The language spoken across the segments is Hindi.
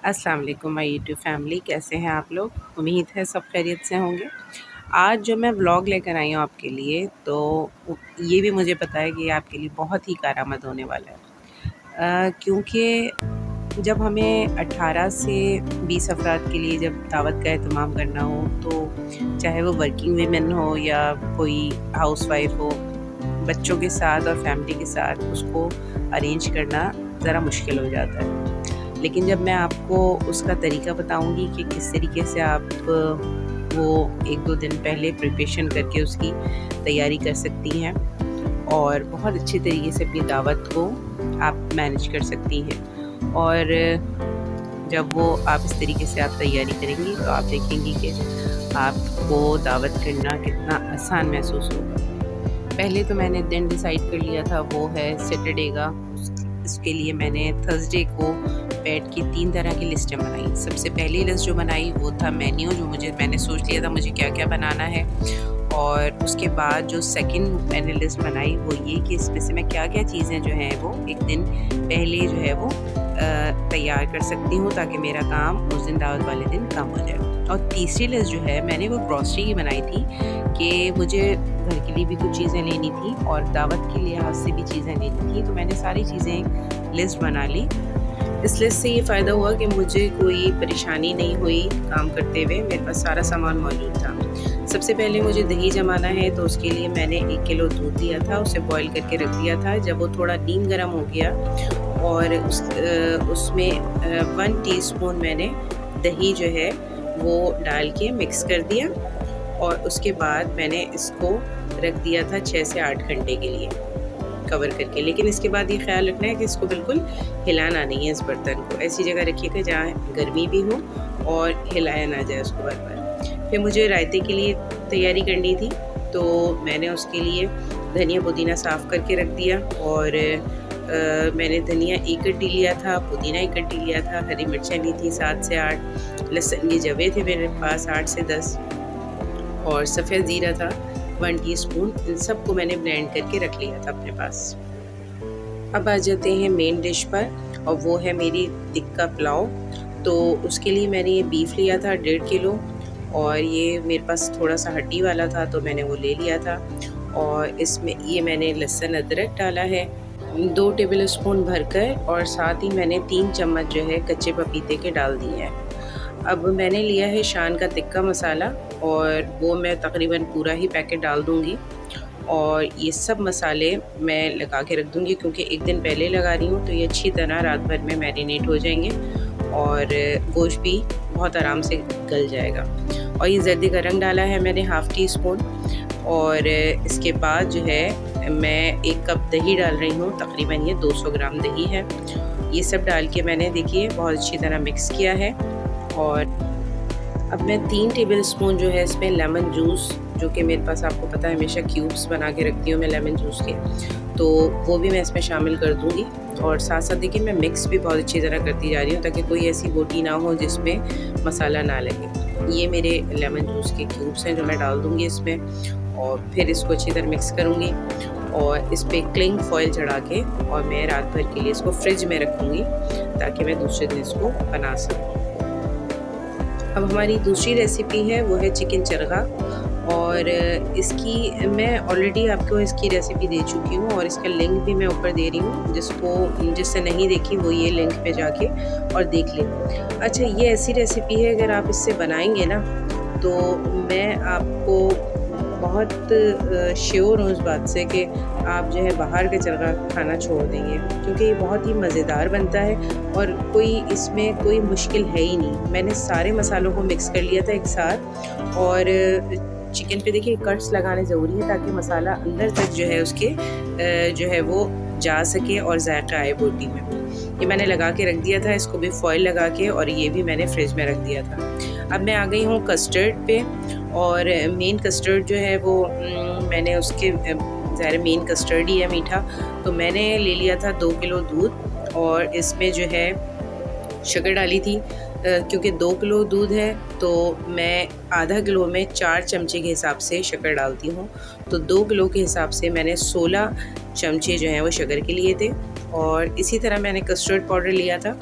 अस्सलाम वालेकुम माय यूट्यूब फैमिली, कैसे हैं आप लोग। उम्मीद है सब खैरियत से होंगे। आज जो मैं व्लॉग लेकर आई हूँ आपके लिए, तो ये भी मुझे पता है कि ये आपके लिए बहुत ही कारआमद होने वाला है, क्योंकि जब हमें 18 से 20 अफराद के लिए जब दावत का एहतमाम करना हो, तो चाहे वो वर्किंग वीमेन हो या कोई हाउसवाइफ हो, बच्चों के साथ और फैमिली के साथ उसको अरेंज करना ज़रा मुश्किल हो जाता है। लेकिन जब मैं आपको उसका तरीका बताऊंगी कि किस तरीके से आप वो 1-2 दिन पहले प्रिपरेशन करके उसकी तैयारी कर सकती हैं और बहुत अच्छे तरीके से अपनी दावत को आप मैनेज कर सकती हैं। और जब वो आप इस तरीके से आप तैयारी करेंगी तो आप देखेंगी कि आपको दावत करना कितना आसान महसूस होगा। पहले तो मैंने दिन डिसाइड कर लिया था, वो है सैटरडे का। इसके लिए मैंने थर्सडे को बैठ के 3 तरह की लिस्टें बनाई। सबसे पहली लिस्ट जो बनाई वो था मेन्यू, जो मैंने सोच लिया था मुझे क्या क्या बनाना है। और उसके बाद जो सेकंड मैंने लिस्ट बनाई वो ये कि इसमें से मैं क्या क्या चीज़ें जो हैं वो एक दिन पहले जो है वो तैयार कर सकती हूँ, ताकि मेरा काम उस दिन दावत वाले दिन कम हो जाए। और तीसरी लिस्ट जो है मैंने वो ग्रॉसरी की बनाई थी कि मुझे घर के लिए भी कुछ चीज़ें लेनी थी और दावत के लिहाज से भी चीज़ें लेनी थी। तो मैंने सारी चीज़ें लिस्ट बना ली। इस लिस्ट से ये फ़ायदा हुआ कि मुझे कोई परेशानी नहीं हुई काम करते हुए, मेरे पास सारा सामान मौजूद था। सबसे पहले मुझे दही जमाना है, तो उसके लिए मैंने 1 किलो दूध लिया था, उसे बॉईल करके रख दिया था। जब वो थोड़ा नीम गर्म हो गया और उसमें 1 टीस्पून मैंने दही जो है वो डाल के मिक्स कर दिया और उसके बाद मैंने इसको रख दिया था 6 से 8 घंटे के लिए कवर करके। लेकिन इसके बाद ये ख्याल रखना है कि इसको बिल्कुल हिलाना नहीं है। इस बर्तन को ऐसी जगह रखिएगा जहाँ गर्मी भी हो और हिलाया ना जाए उसको बार बार। फिर मुझे रायते के लिए तैयारी करनी थी, तो मैंने उसके लिए धनिया पुदीना साफ़ करके रख दिया। और मैंने धनिया 1 गड्डी लिया था, पुदीना 1 गड्डी लिया था, हरी मिर्चें ली थी 7 से 8, लहसुन के जवे थे मेरे पास 8 से 10 और सफ़ेद ज़ीरा था 1 टीस्पून। इन सब को मैंने ब्लेंड करके रख लिया था अपने पास। अब आ जाते हैं मेन डिश पर, और वो है मेरी टिक्का पुलाव। तो उसके लिए मैंने ये बीफ लिया था 1.5 किलो, और ये मेरे पास थोड़ा सा हड्डी वाला था तो मैंने वो ले लिया था। और इसमें ये मैंने लहसुन अदरक डाला है 2 टेबल स्पून भरकर, और साथ ही मैंने 3 चम्मच जो है कच्चे पपीते के डाल दिए हैं। अब मैंने लिया है शान का टिक्का मसाला, और वो मैं तकरीबन पूरा ही पैकेट डाल दूँगी। और ये सब मसाले मैं लगा के रख दूँगी, क्योंकि एक दिन पहले लगा रही हूँ तो ये अच्छी तरह रात भर में मैरिनेट हो जाएंगे और गोश्त भी बहुत आराम से गल जाएगा। और ये जर्दी का रंग डाला है मैंने 1/2 टीस्पून। और इसके बाद जो है मैं 1 कप दही डाल रही हूँ, तकरीबन ये 200 ग्राम दही है। ये सब डाल के मैंने देखिए बहुत अच्छी तरह मिक्स किया है। और अब मैं 3 टेबल स्पून जो है इसमें लेमन जूस, जो कि मेरे पास आपको पता है हमेशा क्यूब्स बना के रखती हूँ मैं लेमन जूस के, तो वो भी मैं इसमें शामिल कर दूँगी। और साथ साथ देखिए मैं मिक्स भी बहुत अच्छी तरह करती जा रही हूँ, ताकि कोई ऐसी बोटी ना हो जिसमें मसाला ना लगे। ये मेरे लेमन जूस के क्यूब्स हैं जो मैं डाल दूँगी इसमें, और फिर इसको अच्छी तरह मिक्स करूँगी और इस पर क्लिंग फॉयल चढ़ा के, और मैं रात भर के लिए इसको फ्रिज में रखूँगी ताकि मैं दूसरे दिन इसको बना सकूँ। अब हमारी दूसरी रेसिपी है वो है चिकन चरगा, और इसकी मैं ऑलरेडी आपको इसकी रेसिपी दे चुकी हूँ, और इसका लिंक भी मैं ऊपर दे रही हूँ। जिससे नहीं देखी वो ये लिंक पे जाके और देख ले। अच्छा, ये ऐसी रेसिपी है अगर आप इससे बनाएंगे ना, तो मैं आपको बहुत श्योर हूँ इस बात से कि आप जो है बाहर का चरगा खाना छोड़ देंगे, क्योंकि ये बहुत ही मज़ेदार बनता है और इसमें कोई मुश्किल है ही नहीं। मैंने सारे मसालों को मिक्स कर लिया था एक साथ, और चिकन पे देखिए कट्स लगाने ज़रूरी है ताकि मसाला अंदर तक जो है उसके जो है वो जा सके और जायका आए बोटी में। ये मैंने लगा के रख दिया था, इसको भी फॉइल लगा के, और ये भी मैंने फ्रिज में रख दिया था। अब मैं आ गई हूँ कस्टर्ड पे, और मेन कस्टर्ड जो है वो मैंने उसके ज़ाहिर मेन कस्टर्ड ही है मीठा, तो मैंने ले लिया था 2 किलो दूध, और इसमें जो है शक्कर डाली थी। क्योंकि 2 किलो दूध है तो मैं आधा किलो में 4 चमचे के हिसाब से शक्कर डालती हूँ, तो 2 किलो के हिसाब से मैंने 16 चमचे जो हैं वो शक्कर के लिए थे। और इसी तरह मैंने कस्टर्ड पाउडर लिया था,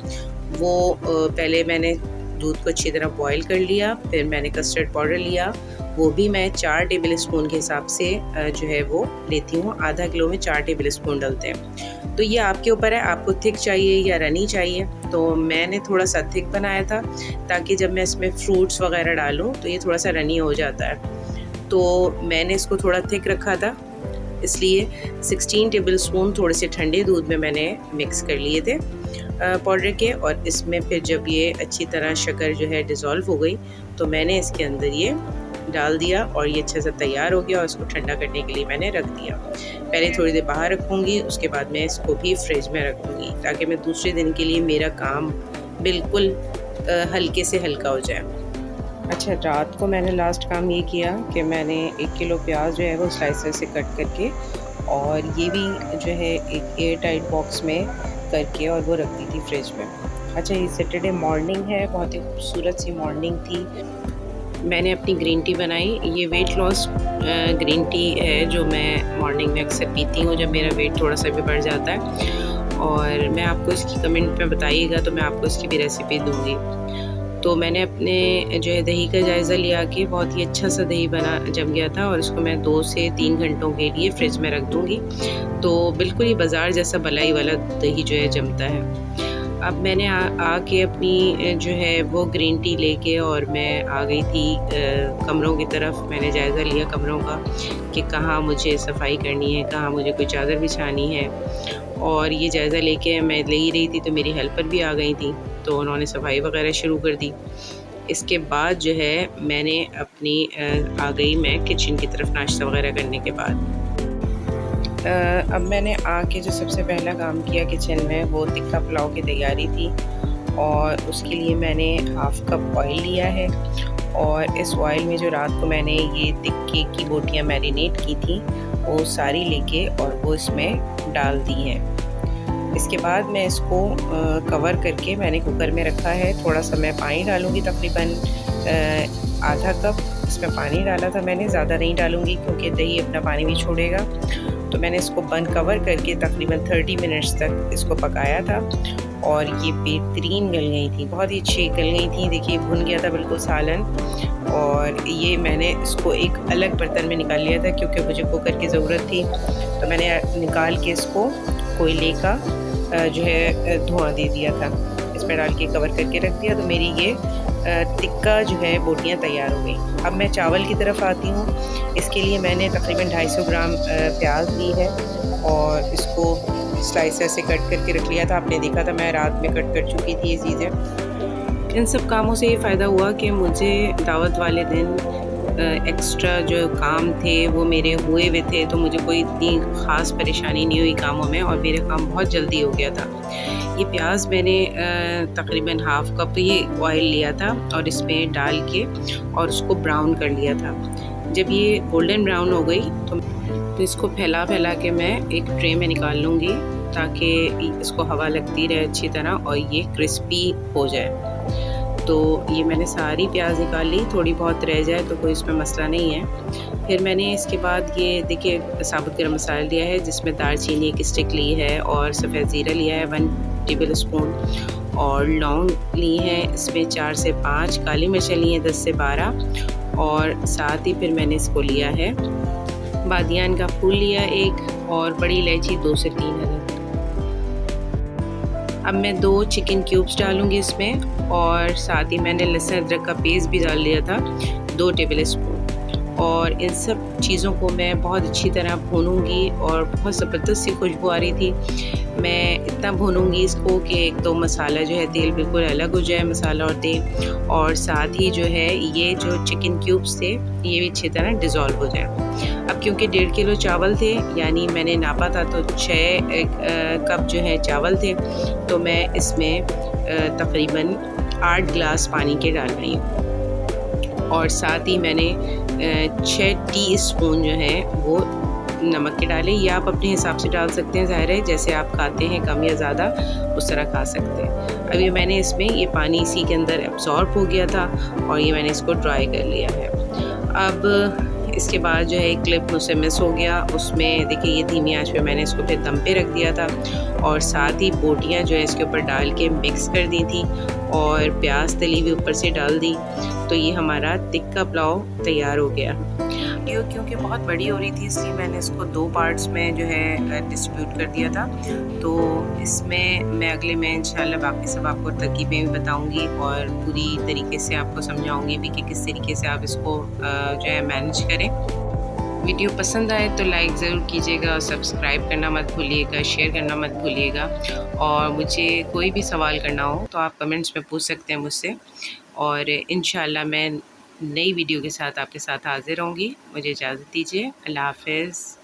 वो पहले मैंने दूध को अच्छी तरह बॉईल कर लिया, फिर मैंने कस्टर्ड पाउडर लिया, वो भी मैं 4 टेबल स्पून के हिसाब से जो है वो लेती हूँ। आधा किलो में 4 टेबल स्पून डलते हैं। तो ये आपके ऊपर है, आपको थिक चाहिए या रनी चाहिए। तो मैंने थोड़ा सा थिक बनाया था ताकि जब मैं इसमें फ्रूट्स वगैरह डालूँ तो ये थोड़ा सा रनी हो जाता है। तो मैंने इसको थोड़ा थिक रखा था, इसलिए 16 टेबल स्पून थोड़े से ठंडे दूध में मैंने मिक्स कर लिए थे पाउडर के। और इसमें फिर जब ये अच्छी तरह शक्कर जो है डिज़ोल्व हो गई तो मैंने इसके अंदर ये डाल दिया और ये अच्छे से तैयार हो गया और इसको ठंडा करने के लिए मैंने रख दिया। पहले थोड़ी देर बाहर रखूँगी, उसके बाद मैं इसको भी फ्रिज में रखूँगी ताकि मैं दूसरे दिन के लिए मेरा काम बिल्कुल हल्के से हल्का हो जाए। अच्छा, रात को मैंने लास्ट काम ये किया कि मैंने 1 किलो प्याज जो है वो स्लाइसर से कट करके और ये भी जो है एक एयर टाइट बॉक्स में करके और वो रख दी थी फ्रिज में। अच्छा, ये सैटरडे मॉर्निंग है, बहुत ही खूबसूरत सी मॉर्निंग थी। मैंने अपनी ग्रीन टी बनाई। ये वेट लॉस ग्रीन टी है जो मैं मॉर्निंग में अक्सर पीती हूँ जब मेरा वेट थोड़ा सा भी बढ़ जाता है। और मैं आपको इसकी कमेंट में बताइएगा तो मैं आपको इसकी भी रेसिपी दूँगी। तो मैंने अपने जो है दही का जायज़ा लिया कि बहुत ही अच्छा सा दही बना जम गया था और इसको मैं 2 से 3 घंटों के लिए फ्रिज में रख दूँगी। तो बिल्कुल ही बाज़ार जैसा मलाई वाला दही जो है जमता है। अब मैंने आके अपनी जो है वो ग्रीन टी लेके और मैं आ गई थी कमरों की तरफ। मैंने जायज़ा लिया कमरों का कि कहाँ मुझे सफाई करनी है, कहाँ मुझे कोई चादर बिछानी है। और ये जायज़ा लेके मैं ले ही रही थी तो मेरी हेल्पर भी आ गई थी, तो उन्होंने सफाई वगैरह शुरू कर दी। इसके बाद जो है मैंने अपनी आ गई मैं किचन की तरफ नाश्ता वगैरह करने के बाद। अब मैंने आके जो सबसे पहला काम किया किचन में वो तिक्का पुलाव की तैयारी थी और उसके लिए मैंने हाफ़ कप ऑयल लिया है और इस ऑयल में जो रात को मैंने ये तिक्के की बोटियाँ मैरिनेट की थी वो सारी लेके और वो इसमें डाल दी हैं। इसके बाद मैं इसको कवर करके मैंने कुकर में रखा है। थोड़ा सा मैं पानी डालूँगी, तकरीबन आधा कप इसमें पानी डाला था मैंने, ज़्यादा नहीं डालूँगी क्योंकि दही अपना पानी भी छोड़ेगा। तो मैंने इसको बंद कवर करके तकरीबन 30 मिनट्स तक इसको पकाया था और ये बेहतरीन गल गई थी, बहुत ही अच्छी गल गई थी। देखिए भुन गया था बिल्कुल सालन। और ये मैंने इसको एक अलग बर्तन में निकाल लिया था क्योंकि मुझे कुकर की ज़रूरत थी। तो मैंने निकाल के इसको कोयले का जो है धुआं दे दिया था, इसमें डाल के कवर करके रख दिया। तो मेरी ये तिक्का जो है बोटियाँ तैयार हो गई। अब मैं चावल की तरफ आती हूँ। इसके लिए मैंने तकरीबन 250 ग्राम प्याज ली है और इसको स्लाइसर से कट करके रख लिया था। आपने देखा था मैं रात में कट कर चुकी थी ये चीज़ें। इन सब कामों से ये फ़ायदा हुआ कि मुझे दावत वाले दिन एक्स्ट्रा जो काम थे वो मेरे हुए हुए थे, तो मुझे कोई इतनी ख़ास परेशानी नहीं हुई कामों में और मेरा काम बहुत जल्दी हो गया था। ये प्याज मैंने तकरीबन हाफ़ कप ये ऑयल लिया था और इसमें डाल के और उसको ब्राउन कर लिया था। जब ये गोल्डन ब्राउन हो गई तो इसको फैला के मैं एक ट्रे में निकाल लूँगी ताकि इसको हवा लगती रहे अच्छी तरह और ये क्रिस्पी हो जाए। तो ये मैंने सारी प्याज निकाल ली, थोड़ी बहुत रह जाए तो कोई इसमें मसला नहीं है। फिर मैंने इसके बाद ये देखिए साबुत गरम मसाला लिया है जिसमें दालचीनी एक स्टिक ली है और सफ़ेद ज़ीरा लिया है 1 टेबल स्पून और लौंग ली है इसमें 4 से 5, काली मिर्चें ली हैं 10 से 12 और साथ ही फिर मैंने इसको लिया है बादियान का फूल लिया 1 और बड़ी इलायची 2 से 3 अदद। अब मैं 2 चिकन क्यूब्स डालूँगी इसमें और साथ ही मैंने लहसुन अदरक का पेस्ट भी डाल लिया था 2 टेबल स्पून। और इन सब चीज़ों को मैं बहुत अच्छी तरह भूनूंगी और बहुत ज़बरदस्त सी खुशबू आ रही थी। मैं इतना भूनूंगी इसको कि एक तो मसाला जो है तेल बिल्कुल अलग हो जाए, मसाला और तेल, और साथ ही जो है ये जो चिकन क्यूब्स थे ये भी अच्छी तरह डिज़ोल्व हो जाए। अब क्योंकि 1.5 किलो चावल थे, यानी मैंने नापा था तो 6 कप जो है चावल थे, तो मैं इसमें तकरीबन 8 गिलास पानी के डाल रही हूँ और साथ ही मैंने 6 टीस्पून जो है वो नमक के डाले। या आप अपने हिसाब से डाल सकते हैं, ज़ाहिर है जैसे आप खाते हैं कम या ज़्यादा उस तरह खा सकते हैं। अभी मैंने इसमें ये पानी इसी के अंदर एब्जॉर्ब हो गया था और ये मैंने इसको ड्राई कर लिया है। अब इसके बाद जो है एक क्लिप मुझसे मिस हो गया, उसमें देखिए ये धीमी आंच पे मैंने इसको फिर दम पे रख दिया था और साथ ही बोटियाँ जो है इसके ऊपर डाल के मिक्स कर दी थी और प्याज तली हुई वीडियो ऊपर से डाल दी। तो ये हमारा तिक्का पुलाव तैयार हो गया। वीडियो क्योंकि बहुत बड़ी हो रही थी इसलिए मैंने इसको 2 पार्ट्स में जो है डिस्ट्रीब्यूट कर दिया था। तो इसमें मैं अगले में इंशाल्लाह बाकी सब आपको तरकीबें भी बताऊंगी और पूरी तरीके से आपको समझाऊंगी भी कि किस तरीके से आप इसको जो है मैनेज करें। वीडियो पसंद आए तो लाइक ज़रूर कीजिएगा और सब्सक्राइब करना मत भूलिएगा, शेयर करना मत भूलिएगा। और मुझे कोई भी सवाल करना हो तो आप कमेंट्स में पूछ सकते हैं मुझसे और इंशाल्लाह मैं नई वीडियो के साथ आपके साथ हाज़िर होंगी। मुझे इजाज़त दीजिए। अल्लाह हाफ़िज़।